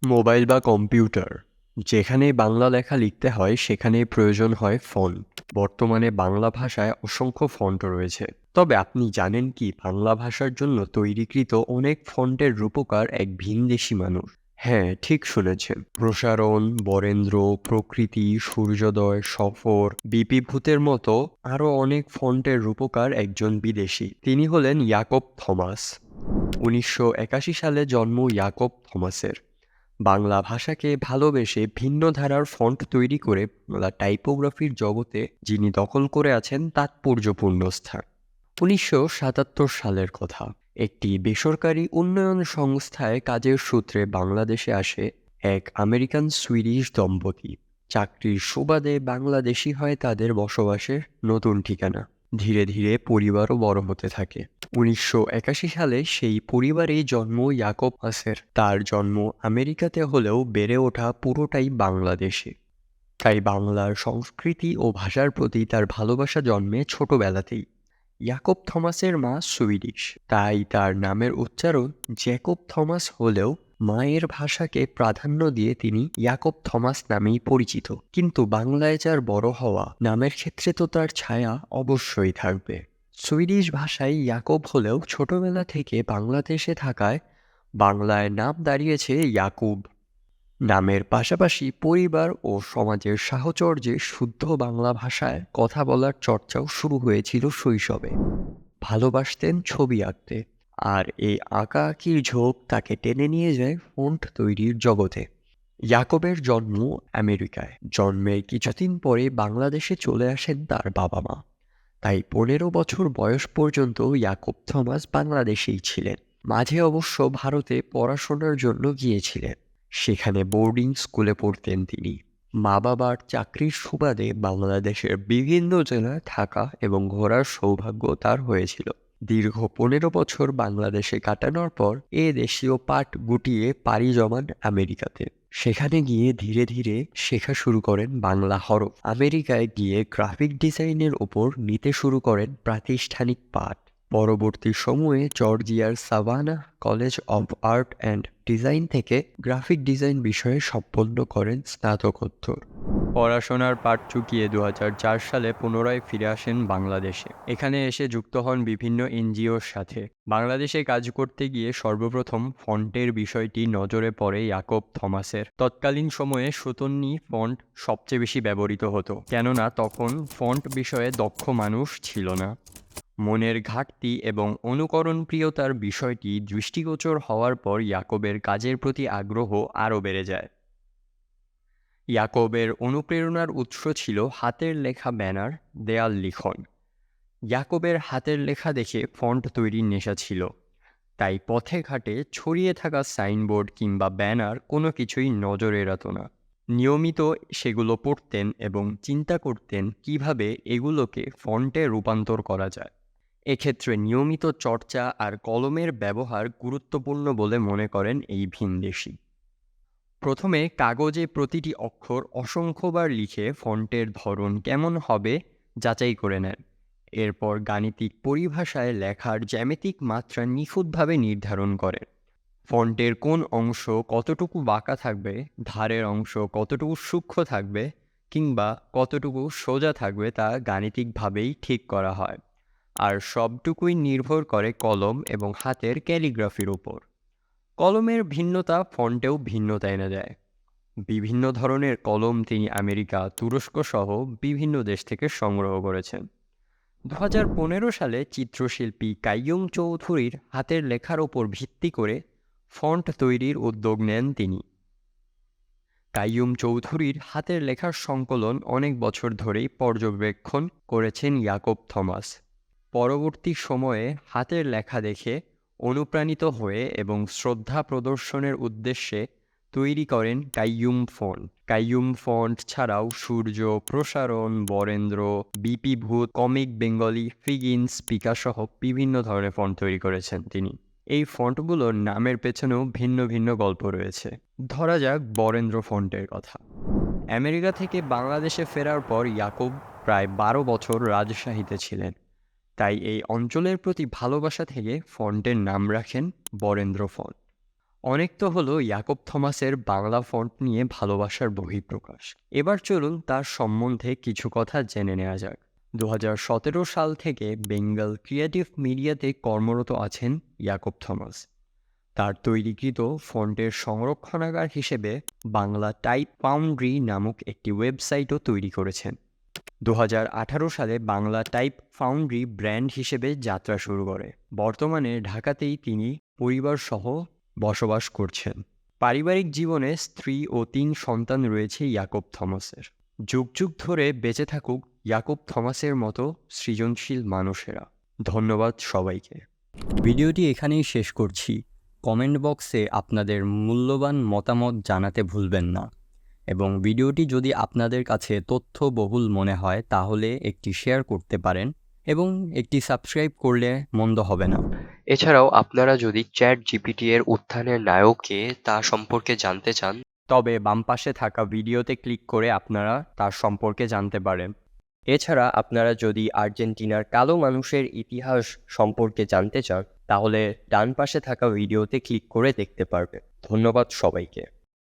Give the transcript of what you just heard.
Mobile বা computer যেখানেই বাংলা লেখা লিখতে হয় সেখানেই প্রয়োজন হয় ফন্ট। বর্তমানে বাংলা ভাষায় অসংখ্য ফন্ট রয়েছে। তবে আপনি জানেন কি বাংলা ভাষার জন্য তৈরিকৃত অনেক ফন্টের রূপকার এক ভিনদেশি মানুষ? হ্যাঁ, ঠিক শুনেছেন। প্রসারণ, বরেন্দ্র, প্রকৃতি, সূর্যোদয়, সফর, বিপিভূতের মতো আরও অনেক ফন্টের রূপকার একজন বিদেশি। তিনি হলেন ইয়াকব থমাস। ১৯৮১ সালে জন্ম ইয়াকব থমাসের। বাংলা ভাষাকে ভালোবেসে ভিন্ন ধারার ফন্ট তৈরি করে বাংলা টাইপোগ্রাফির জগতে যিনি দখল করে আছেন তাৎপর্যপূর্ণ স্থান। ১৯৭৭ সালের কথা। একটি বেসরকারি উন্নয়ন সংস্থায় কাজের সূত্রে বাংলাদেশে আসে এক আমেরিকান সুইডিশ দম্পতি। চাকরির সুবাদে বাংলাদেশি হয় তাদের বসবাসের নতুন ঠিকানা। ধীরে ধীরে পরিবারও বড় হতে থাকে। ১৯৮১ সালে সেই পরিবারেই জন্ম ইয়াকব হাসের। তার জন্ম আমেরিকাতে হলেও বেড়ে ওঠা পুরোটাই বাংলাদেশে। তাই বাংলার সংস্কৃতি ও ভাষার প্রতি তার ভালোবাসা জন্মে ছোটবেলাতেই। ইয়াকব থমাসের মা সুইডিশ, তাই তার নামের উচ্চারণ জ্যাকব থমাস হলেও মায়ের ভাষাকে প্রাধান্য দিয়ে তিনি ইয়াকব থমাস নামেই পরিচিত। কিন্তু বাংলায় যার বড় হওয়া, নামের ক্ষেত্রে তো তার ছায়া অবশ্যই থাকবে। সুইডিশ ভাষায় ইয়াকব হলেও ছোটবেলা থেকে বাংলাদেশে থাকায় বাংলায় নাম দাঁড়িয়েছে ইয়াকুব। নামের পাশাপাশি পরিবার ও সমাজের সাহচর্যে শুদ্ধ বাংলা ভাষায় কথা বলার চর্চাও শুরু হয়েছিল শৈশবে। ভালোবাসতেন ছবি আঁকতে, আর এই আঁকাআঁকির ঝোঁক তাকে টেনে নিয়ে যায় ফন্ট তৈরির জগতে। ইয়াকবের জন্ম আমেরিকায়। জন্মের কিছুদিন পরে বাংলাদেশে চলে আসেন তার বাবা মা। তাই ১৫ বছর বয়স পর্যন্ত ইয়াকব থমাস বাংলাদেশেই ছিলেন। মাঝে অবশ্য ভারতে পড়াশোনার জন্য গিয়েছিলেন। সেখানে বোর্ডিং স্কুলে পড়তেন তিনি। মা বাবার চাকরির সুবাদে বাংলাদেশের বিভিন্ন জেলায় থাকা এবং ঘোরার সৌভাগ্য তার হয়েছিল। দীর্ঘ ১৫ বছর বাংলাদেশে কাটানোর পর দেশীয় পাঠ গুটিয়ে পাড়ি জমান আমেরিকাতে। সেখানে গিয়ে ধীরে ধীরে শেখা শুরু করেন বাংলা হরফ। আমেরিকায় গিয়ে গ্রাফিক ডিজাইনের ওপর নিতে শুরু করেন প্রাতিষ্ঠানিক পাঠ। পরবর্তী সময়ে জর্জিয়ার Savannah college of art and design থেকে গ্রাফিক ডিজাইন বিষয়ে সম্পন্ন করেন স্নাতকোত্তর। পড়াশোনার পাঠ চুকিয়ে ২০০৪ সালে পুনরায় ফিরে আসেন বাংলাদেশে। এখানে এসে যুক্ত হন বিভিন্ন এনজিওর সাথে। বাংলাদেশে কাজ করতে গিয়ে সর্বপ্রথম ফন্টের বিষয়টি নজরে পড়ে ইয়াকব থমাসের। তৎকালীন সময়ে সুতন্নি ফন্ট সবচেয়ে বেশি ব্যবহৃত হতো, কেননা তখন ফন্ট বিষয়ে দক্ষ মানুষ ছিল না। মনের ঘাটতি এবং অনুকরণপ্রিয়তার বিষয়টি দৃষ্টিগোচর হওয়ার পর ইয়াকবের কাজের প্রতি আগ্রহ আরও বেড়ে যায়। ইয়াকবের অনুপ্রেরণার উৎস ছিল হাতের লেখা ব্যানার, দেয়াল লিখন। ইয়াকবের হাতের লেখা দেখে ফন্ট তৈরির নেশা ছিল। তাই পথে ঘাটে ছড়িয়ে থাকা সাইনবোর্ড কিংবা ব্যানার কোনো কিছুই নজর এড়াত না। নিয়মিত সেগুলো পড়তেন এবং চিন্তা করতেন কিভাবে এগুলোকে ফন্টে রূপান্তর করা যায়। এক্ষেত্রে নিয়মিত চর্চা আর কলমের ব্যবহার গুরুত্বপূর্ণ বলে মনে করেন এই ভিনদেশি। প্রথমে কাগজে প্রতিটি অক্ষর অসংখ্যবার লিখে ফন্টের ধরন কেমন হবে যাচাই করে নেন। এরপর গাণিতিক পরিভাষায় লেখার জ্যামিতিক মাত্রা নিখুঁতভাবে নির্ধারণ করেন। ফন্টের কোন অংশ কতটুকু বাঁকা থাকবে, ধারের অংশ কতটুকু সূক্ষ্ম থাকবে কিংবা কতটুকু সোজা থাকবে তা গাণিতিকভাবেই ঠিক করা হয়। আর সবটুকুই নির্ভর করে কলম এবং হাতের ক্যালিগ্রাফির উপর। কলমের ভিন্নতা ফন্টেও ভিন্নতা এনে দেয়। বিভিন্ন ধরনের কলম তিনি আমেরিকা, তুরস্ক সহ বিভিন্ন দেশ থেকে সংগ্রহ করেছেন। ২০১৫ সালে চিত্রশিল্পী কাইয়ুম চৌধুরীর হাতের লেখার ওপর ভিত্তি করে ফন্ট তৈরির উদ্যোগ নেন তিনি। কাইয়ুম চৌধুরীর হাতের লেখার সংকলন অনেক বছর ধরেই পর্যবেক্ষণ করেছেন ইয়াকব থমাস। পরবর্তী সময়ে হাতের লেখা দেখে অনুপ্রাণিত হয়ে এবং শ্রদ্ধা প্রদর্শনের উদ্দেশ্যে তৈরি করেন কাইয়ুম ফন্ট। কাইয়ুম ফন্ট ছাড়াও সূর্য, প্রসারণ, বরেন্দ্র, বিপিভূত, কমিক বেঙ্গলি, ফিগিন্স, পিকাসহ বিভিন্ন ধরনের ফন্ট তৈরি করেছেন তিনি। এই ফন্টগুলোর নামের পেছনেও ভিন্ন ভিন্ন গল্প রয়েছে। ধরা যাক বরেন্দ্র ফন্টের কথা। আমেরিকা থেকে বাংলাদেশে ফেরার পর ইয়াকুব প্রায় ১২ বছর রাজশাহীতে ছিলেন। তাই এই অঞ্চলের প্রতি ভালোবাসা থেকে ফন্টের নাম রাখেন বরেন্দ্র ফন্ট। অনেক তো হলো ইয়াকুব থমাসের বাংলা ফন্ট নিয়ে ভালোবাসার বহিঃপ্রকাশ। এবার চলুন তার সম্বন্ধে কিছু কথা জেনে নেওয়া যাক। 2017 সাল থেকে বেঙ্গল ক্রিয়েটিভ মিডিয়াতে কর্মরত আছেন ইয়াকুব থমাস। তার তৈরিকৃত ফন্টের সংরক্ষণাগার হিসেবে বাংলা টাইপ ফাউন্ড্রি নামক একটি ওয়েবসাইটও তৈরি করেছেন। 2018 সালে বাংলা টাইপ ফাউন্ড্রি ব্র্যান্ড হিসেবে যাত্রা শুরু করে। বর্তমানে ঢাকাতেই তিনি পরিবারসহ বসবাস করছেন। পারিবারিক জীবনে স্ত্রী ও 3 সন্তান রয়েছে ইয়াকুব থমাসের। যুগ যুগ ধরে বেঁচে থাকুক ইয়াকুব থমাসের মতো সৃজনশীল মানুষেরা। ধন্যবাদ সবাইকে। ভিডিওটি এখানেই শেষ করছি। কমেন্ট বক্সে আপনাদের মূল্যবান মতামত জানাতে ভুলবেন না, এবং ভিডিওটি যদি আপনাদের কাছে তথ্যবহুল মনে হয় তাহলে একটি শেয়ার করতে পারেন এবং একটি সাবস্ক্রাইব করলে মন্দ হবে না। এছাড়াও আপনারা যদি চ্যাট জিপিটি এর উত্থানের নায়ক কে তা সম্পর্কে জানতে চান, তবে বাম পাশে থাকা ভিডিওতে ক্লিক করে আপনারা তার সম্পর্কে জানতে পারেন। এছাড়া আপনারা যদি আর্জেন্টিনার কালো মানুষের ইতিহাস সম্পর্কে জানতে চান তাহলে ডান পাশে থাকা ভিডিওতে ক্লিক করে দেখতে পারবেন। ধন্যবাদ সবাইকে।